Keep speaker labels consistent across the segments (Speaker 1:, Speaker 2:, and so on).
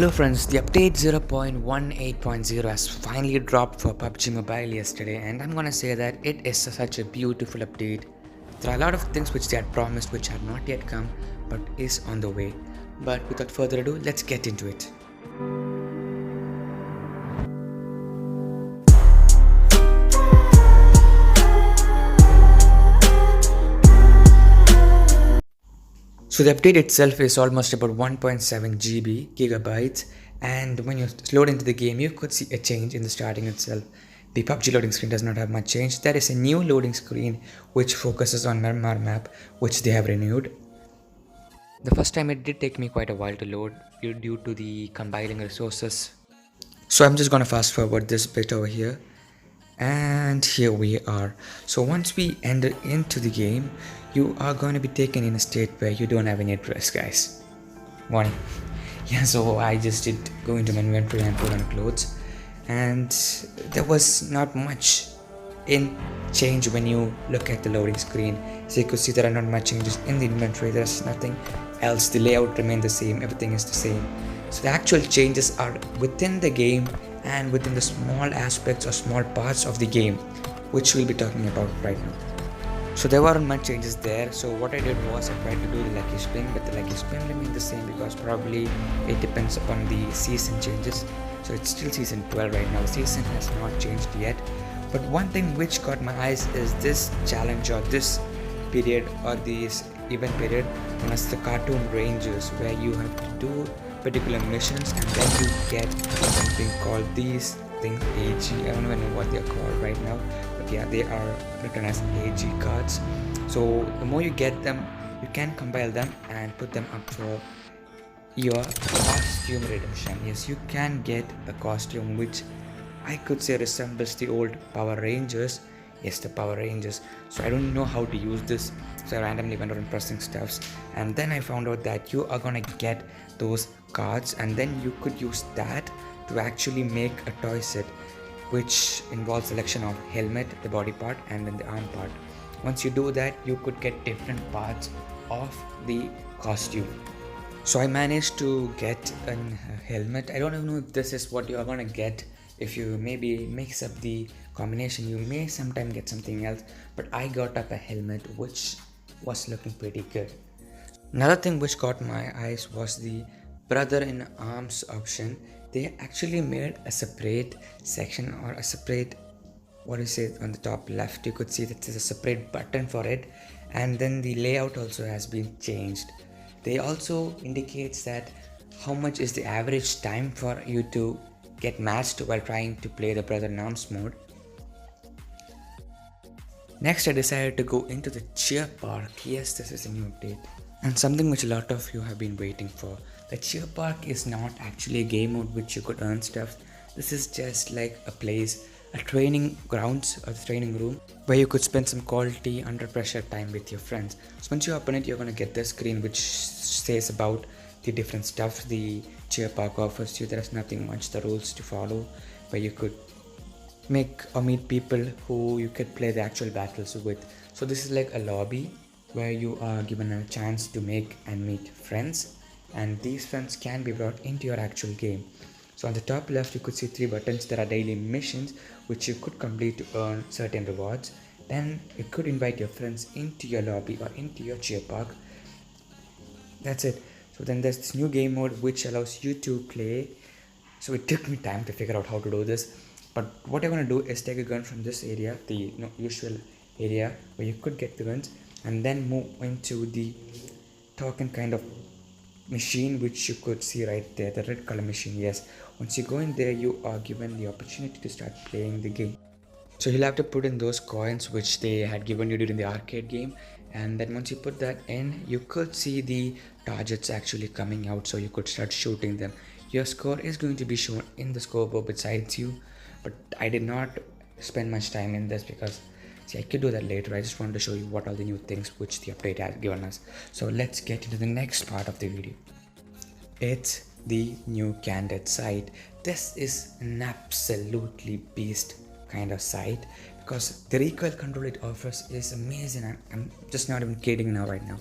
Speaker 1: Hello friends, the update 0.18.0 has finally dropped for PUBG Mobile yesterday, and I'm gonna say that it is such a beautiful update. There are a lot of things which they had promised which have not yet come but is on the way. But without further ado, let's get into it. So the update itself is almost about 1.7 GB gigabytes, and when you load into the game, you could see a change in the starting itself. The PUBG loading screen does not have much change. There is a new loading screen which focuses on Myanmar map, which they have renewed. The first time it did take me quite a while to load due to the compiling resources. So I'm just gonna fast forward this bit over here. And here we are. So once we enter into the game, you are going to be taken in a state where you don't have any dress, guys. Warning. Yeah, so I just did go into my inventory and put on clothes, and there was not much in change when you look at the loading screen. So you could see there are not much changes in the inventory. There's nothing else. The layout remained the same. Everything is the same. So the actual changes are within the game and within the small aspects or small parts of the game, which we'll be talking about right now. So there weren't much changes there. So what I did was I tried to do the lucky spin, but the lucky spin remained the same because probably it depends upon the season changes. So it's still season 12 right now. The season has not changed yet. But one thing which caught my eyes is this challenge or this period or this event period known as the cartoon ranges, where you have to do particular missions and then you get something called these things AG. I don't even know what they're called right now, but yeah, they are written as AG cards. So the more you get them, you can compile them and put them up for your costume redemption. Yes, you can get a costume which I could say resembles the old Power Rangers. Yes, the Power Rangers. So I don't know how to use this, so I randomly went around pressing stuffs, and then I found out that you are gonna get those cards, and then you could use that to actually make a toy set, which involves selection of helmet, the body part, and then the arm part. Once you do that, you could get different parts of the costume. So I managed to get a helmet. I don't even know if this is what you are gonna get. If you maybe mix up the combination, you may sometime get something else, but I got up a helmet which was looking pretty good. Another thing which caught my eyes was the brother in arms option. They actually made a separate section or a separate, what is it, on the top left you could see that there's a separate button for it, and then the layout also has been changed. They also indicates that how much is the average time for you to get matched while trying to play the brother in arms mode. Next, I decided to go into the cheer park. Yes, this is a new update and something which a lot of you have been waiting for. The cheer park is not actually a game mode which you could earn stuff. This is just like a place, a training grounds or training room where you could spend some quality under pressure time with your friends. So once you open it, you're gonna get this screen which says about the different stuff the cheer park offers you. There is nothing much the rules to follow, where you could make or meet people who you could play the actual battles with. So this is like a lobby where you are given a chance to make and meet friends, and these friends can be brought into your actual game. So on the top left you could see 3 buttons. There are daily missions which you could complete to earn certain rewards. Then you could invite your friends into your lobby or into your cheer park. That's it. So then there's this new game mode which allows you to play. So it took me time to figure out how to do this, but what I'm gonna do is take a gun from this area, the usual area where you could get the guns, and then move into the token kind of machine which you could see right there, the red color machine. Yes, once you go in there, you are given the opportunity to start playing the game. So you'll have to put in those coins which they had given you during the arcade game, and then once you put that in, you could see the targets actually coming out, so you could start shooting them. Your score is going to be shown in the scoreboard besides you, but I did not spend much time in this because see, I could do that later. I just wanted to show you what are the new things which the update has given us. So let's get into the next part of the video. It's the new candid site. This is an absolutely beast kind of site because the recoil control it offers is amazing. I'm just not even kidding now right now.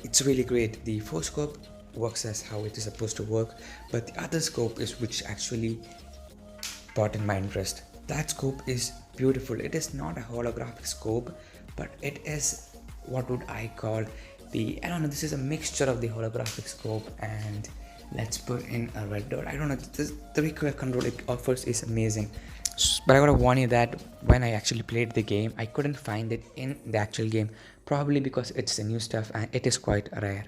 Speaker 1: It's really great. The 4-scope works as how it is supposed to work, but the other scope is which actually brought in my interest. That scope is beautiful. It is not a holographic scope, but it is what would I call I don't know, this is a mixture of the holographic scope and let's put in a red dot. I don't know, the recoil control it offers is amazing. But I gotta warn you that when I actually played the game, I couldn't find it in the actual game, probably because it's the new stuff and it is quite rare.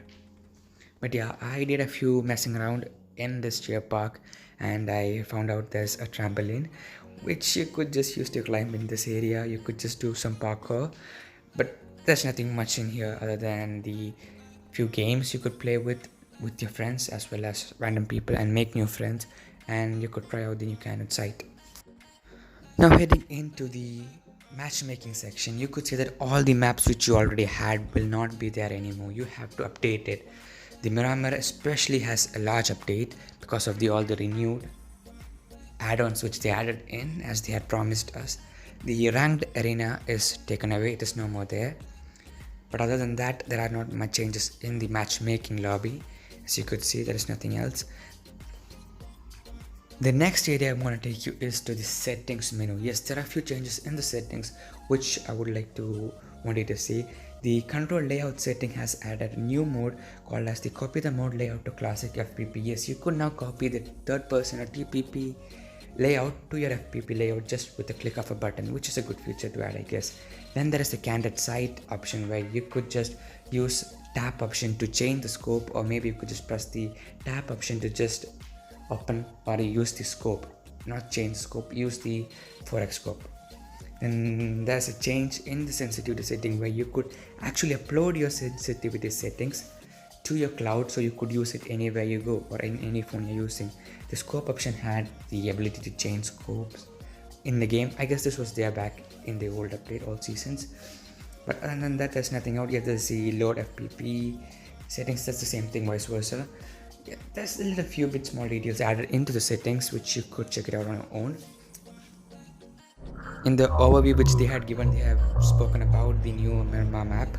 Speaker 1: But yeah, I did a few messing around in this cheer park and I found out there's a trampoline which you could just use to climb in this area. You could just do some parkour, but there's nothing much in here other than the few games you could play with your friends as well as random people and make new friends, and you could try out the new Canon site. Now heading into the matchmaking section, you could say that all the maps which you already had will not be there anymore. You have to update it. The Miramar especially has a large update because of all the renewed add-ons which they added in as they had promised us. The ranked arena is taken away, it is no more there. But other than that, there are not much changes in the matchmaking lobby. As you could see, there is nothing else. The next area I'm going to take you is to the settings menu. Yes, there are a few changes in the settings which I would like to want you to see. The control layout setting has added a new mode called as the copy the mode layout to classic FPP. Yes, you could now copy the third person or TPP layout to your FPP layout just with a click of a button, which is a good feature to add, I guess. Then there is the candid sight option where you could just use tap option to change the scope, or maybe you could just press the tap option to just open or use the scope, not change the scope, use the 4x scope. Then there's a change in the sensitivity setting where you could actually upload your sensitivity settings to your cloud, so you could use it anywhere you go or in any phone you're using. The scope option had the ability to change scopes in the game. I guess this was there back in the old update, all seasons. But other than that, there's nothing out yet. There's the load FPP settings, that's the same thing, vice versa. Yeah, there's a little few bit small details added into the settings which you could check it out on your own. In the overview which they had given, they have spoken about the new Miramar map,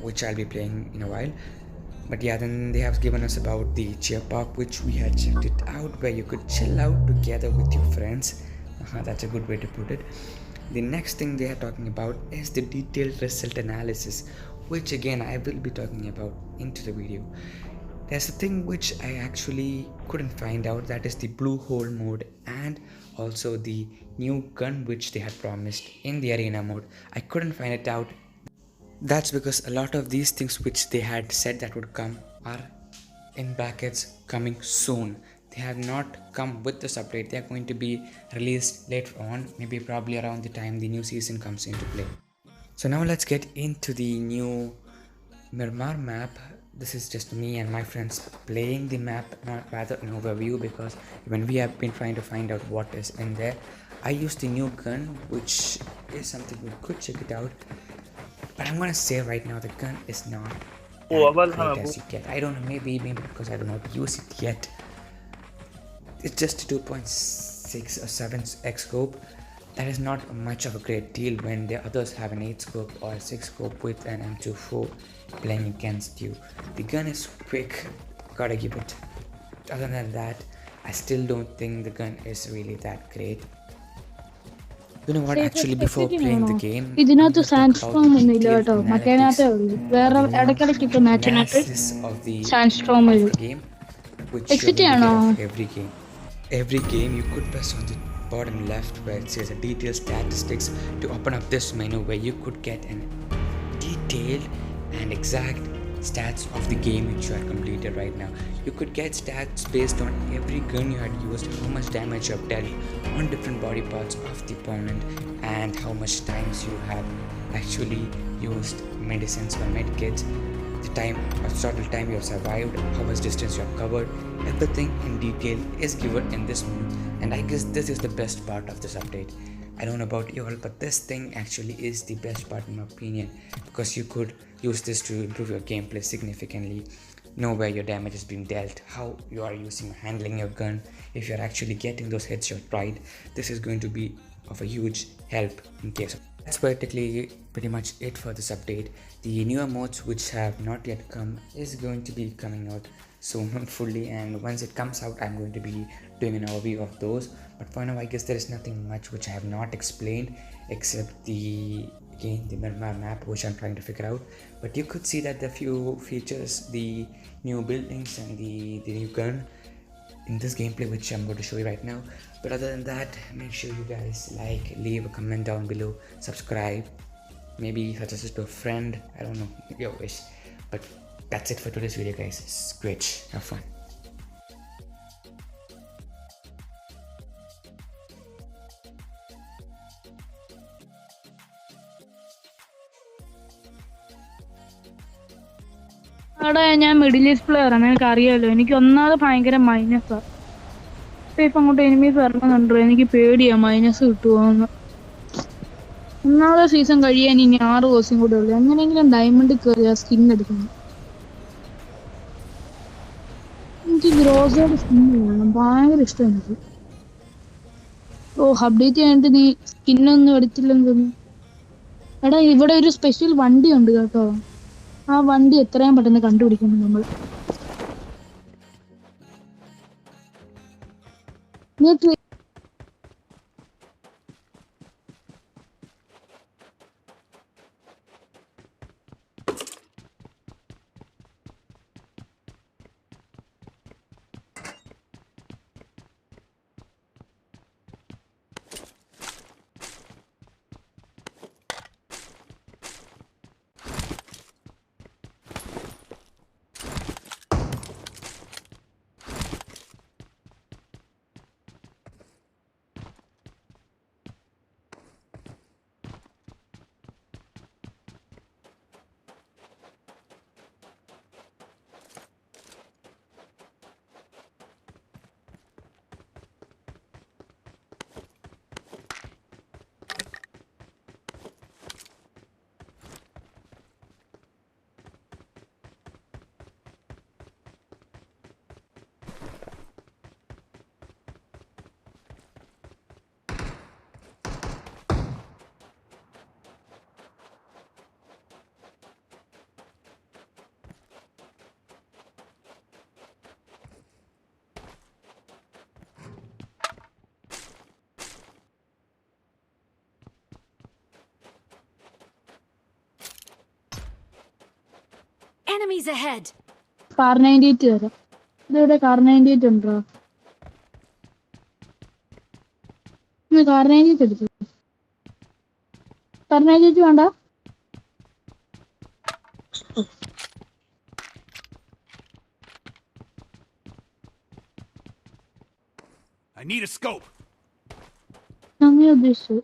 Speaker 1: which I'll be playing in a while. But yeah, then they have given us about the cheer park, which we had checked it out, where you could chill out together with your friends. That's a good way to put it. The next thing they are talking about is the detailed result analysis, which again I will be talking about into the video. There's a thing which I actually couldn't find out, that is the blue hole mode and also the new gun which they had promised in the arena mode. I couldn't find it out. That's because a lot of these things which they had said that would come are in brackets coming soon. They have not come with this update. They are going to be released later on, maybe probably around the time the new season comes into play. So now let's get into the new Miramar map. This is just me and my friends playing the map, not rather an overview, because when we have been trying to find out what is in there, I used the new gun, which is something we could check it out. But I'm gonna say right now, the gun is not as great as you get. I don't know, maybe because I don't know how to use it yet. It's just a 2.6 or 7x scope. That is not much of a great deal when the others have an 8 scope or a 6 scope with an M24 playing against you. The gun is quick, gotta give it. Other than that, I still don't think the gun is really that great. You know what, actually before playing the game,
Speaker 2: ഇതിനകത്ത് സാൻഡ്സ്ട്രോം ഒന്നുമില്ല കേട്ടോ, മറ്റേനകത്തേ ഉള്ളൂ. വേറെ ഇടയ്ക്കിടയ്ക്ക് ഇപ്പൊ മാച്ചിനകത്ത് സാൻഡ്സ്ട്രോം വരും. Exit ആണോ?
Speaker 1: Every game you could press on the bottom left where it says a detailed statistics to open up this menu where you could get an detailed and exact stats of the game which you have completed right now. You could get stats based on every gun you had used, how much damage you have dealt on different body parts of the opponent, and how much times you have actually used medicines or medkits, the time or total time you have survived, how much distance you have covered. Everything in detail is given in this mode, and I guess this is the best part of this update. I don't know about you all, but this thing actually is the best part in my opinion, because you could use this to improve your gameplay significantly, know where your damage is being dealt, how you are handling your gun, if you're actually getting those headshots right. This is going to be of a huge help in case of. That's practically pretty much it for this update. The newer modes which have not yet come is going to be coming out soon fully, and once it comes out I'm going to be doing an overview of those. But for now I guess there is nothing much which I have not explained except the map which I'm trying to figure out. But you could see that the few features, the new buildings and the new gun in this gameplay which I'm going to show you right now. But other than that, make sure you guys like, leave a comment down below, subscribe, maybe suggest it to a friend, I don't know, your wish. But that's it for today's video guys. It's great, have fun.
Speaker 2: ഞാൻ middle east player ആണ്, എനിക്ക് അറിയാലോ. എനിക്ക് ഒന്നാമത് ഭയങ്കര മൈനസാ. ഇപ്പൊ അങ്ങോട്ട് enemies വരണമെന്നുണ്ടോ, എനിക്ക് പേടിയാ മൈനസ് കിട്ടുമോന്ന്. ഒന്നാമത്തെ സീസൺ കഴിയാൻ ഇനി 6 ദിവസം കൂടെ ഉള്ളു. എങ്ങനെയെങ്കിലും ഡയമണ്ട് കയറി ആ സ്കിൻ എടുക്കണം. എനിക്ക് ഗ്രോസോയുടെ സ്കിൻ വേണം, ഭയങ്കര ഇഷ്ടം എനിക്ക്. അപ്ഡേറ്റ് ചെയ്യാനായിട്ട് നീ സ്കിന്നൊന്നും എടുത്തില്ലെന്ന് തോന്നുന്നു. എടാ ഇവിടെ ഒരു സ്പെഷ്യൽ വണ്ടി ഉണ്ട് കേട്ടോ. ആ വണ്ടി എത്രയും പെട്ടെന്ന് കണ്ടുപിടിക്കണം നമ്മൾ.
Speaker 3: Enemies ahead.
Speaker 2: കാർ 98 വരാം. ഇതിവിടെ കാർ 98 ഉണ്ടോ? കാർ 98 എടുത്തു. കാർ 98 വേണ്ട.
Speaker 4: I need a scope.
Speaker 2: അങ്ങനെ ഉദ്ദേശിച്ചു.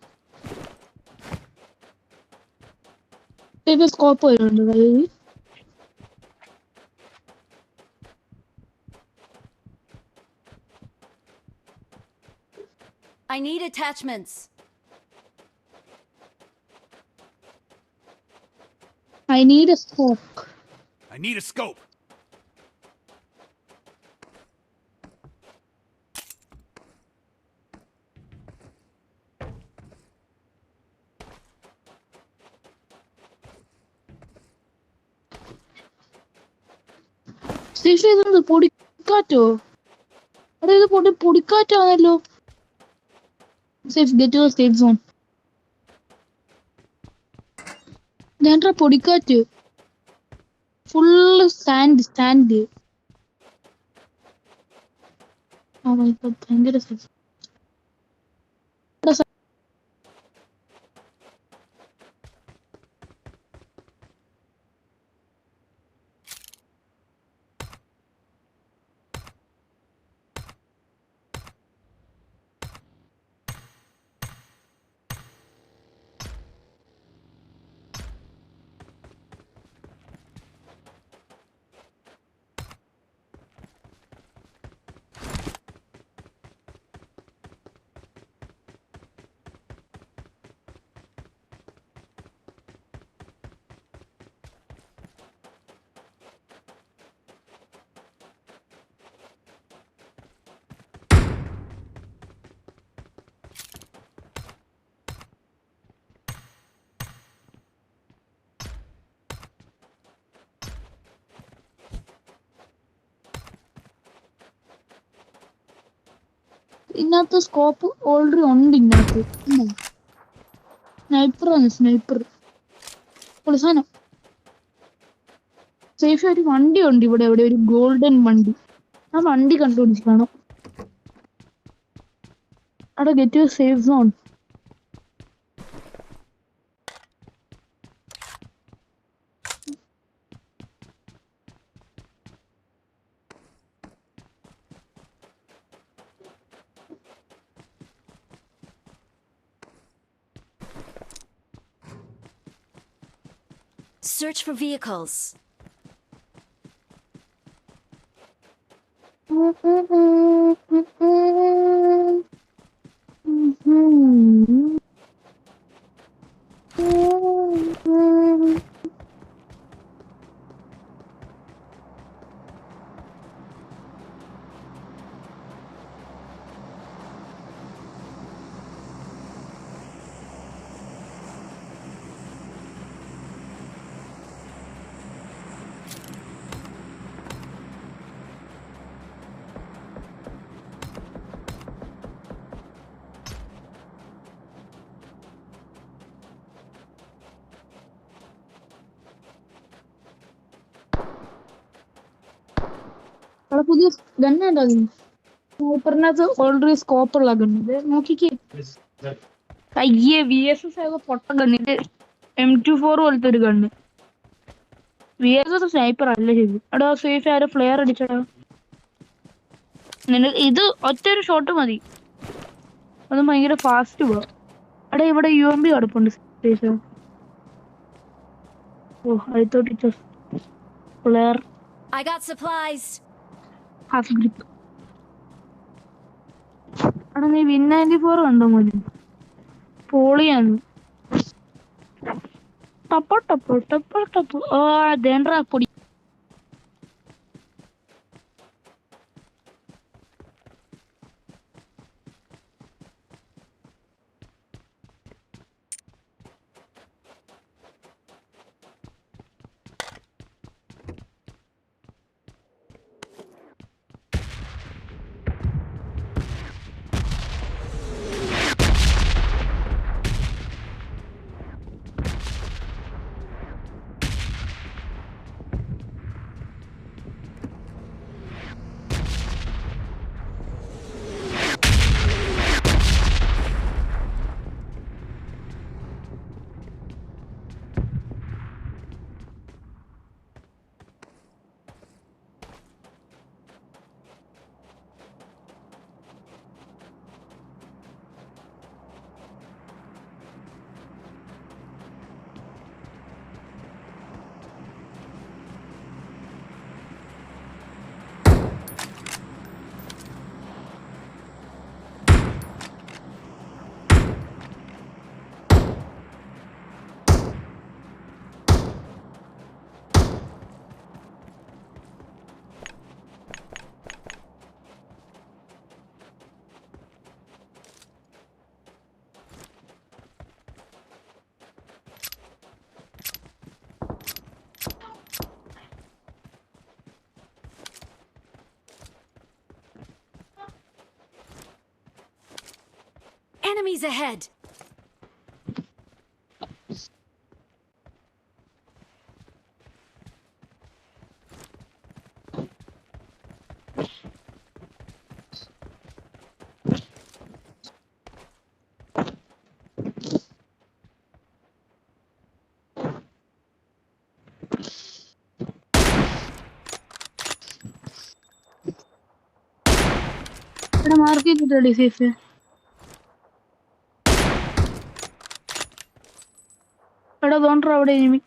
Speaker 2: ഇത് സ്കോപ്പ് വരുന്നുണ്ട് കയ്യിൽ.
Speaker 3: I need attachments.
Speaker 2: I need a scope.
Speaker 4: I need a scope.
Speaker 2: ഇതെന്ത് പൊടിക്കാറ്റോ? അവിടെ ഇത് പൊടിക്കാറ്റാണല്ലോ. Safe, get to the safe zone. ഇതെന്താ പൊടിക്കാറ്റ്? Full sand. Oh my god, ഭയങ്കര safe. ഇതിനകത്ത് സ്കോപ്പ് ഓൾറെഡി ഉണ്ട് ഇതിനകത്ത്. സ്നൈപ്പറാണ് സ്നൈപ്പർ. സാധനം സേഫ്. ഒരു വണ്ടി ഉണ്ട് ഇവിടെ, എവിടെ ഒരു ഗോൾഡൻ വണ്ടി. ആ വണ്ടി കണ്ടുപിടിച്ചിട്ടാണ് അവിടെ get to safe zone.
Speaker 3: Search for vehicles.
Speaker 2: അവിടെ പുതിയ ഗണ്ണുണ്ടോ? സ്നൈപ്പറിനകത്ത് ഓൾറെഡി സ്കോപ്പ് ഉള്ള ഗണ്ണ് നോക്കിക്കേ. അയ്യേ, VSS ആകെ പൊട്ട ഗണ്ണിന്റെ M24 പോലത്തെ ഒരു ഗണ്ണ്. VSS സ്നൈപ്പർ അല്ല ശരി. അവിടെ സേഫ് ആരോ ഫ്ലെയർ അടിച്ചടാ. ഇത് ഒറ്റ ഒരു ഷോട്ട് മതി, അത് ഭയങ്കര ഫാസ്റ്റ് പോവാ. അവിടെ ഇവിടെ UMP കിടപ്പുണ്ട്. Oh, I thought it was flare.
Speaker 3: I got supplies.
Speaker 2: Half grip. അവിടെ നീ വിൻ 94 കണ്ടോ മോനെ? പോളിയാണ്. ടപ്പോ ടപ്പോ ടപ്പോ ടപ്പോ. ഓ ദേണ്ടാ പൊടി.
Speaker 3: Enemies ahead.
Speaker 2: ഇവിടെ മാർക്ക് ചെയ്തിട്ടല്ലേ സേഫ്? എടാ തോണ്ടോ അവിടെ enemy.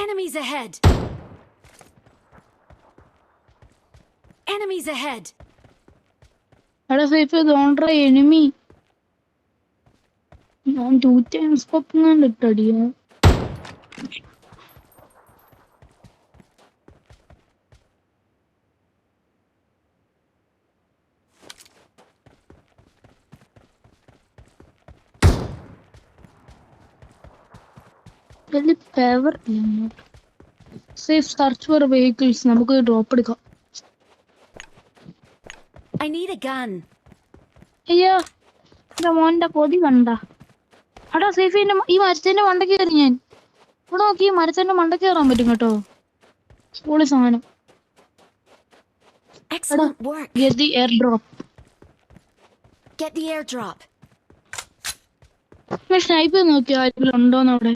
Speaker 3: Enemies ahead. Enemies ahead.
Speaker 2: എടാ സേഫ് തോണ്ടോ എനിമി. ഞാൻ 2 ടൈംസ് സ്കോപ്പ് ഇട്ടടിയാ. വലിയ power. Safe search for vehicles. നമുക്ക് ഡ്രോപ്പ് എടുക്കാം.
Speaker 3: I need a gun.
Speaker 2: അയ്യോ എന്റെ മോന്റെ കൊതി കണ്ട. അടാ സേഫിന്റെ ഈ മരത്തിന്റെ മണ്ടയ്ക്ക് കയറി ഞാൻ. ഇവിടെ നോക്കി ഈ മരത്തിന്റെ മണ്ടയ്ക്ക് കയറാൻ പറ്റും കേട്ടോ. പൊളി സാധനം.
Speaker 3: Excellent work.
Speaker 2: Get the airdrop.
Speaker 3: Get the airdrop.
Speaker 2: Snipe നോക്കി ആരെങ്കിലും ഉണ്ടോന്ന് അവിടെ.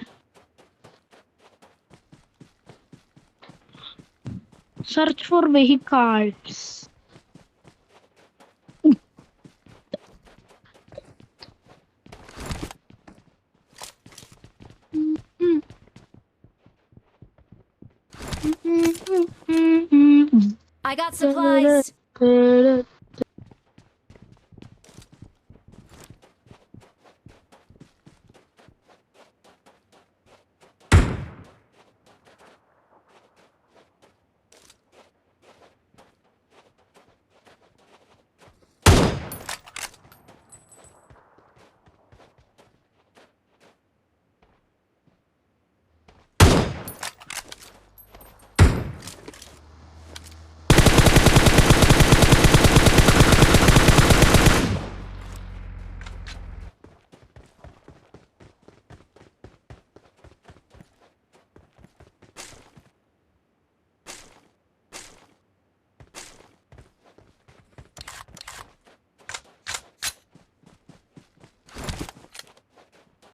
Speaker 2: Search for vehicles.
Speaker 3: I got supplies.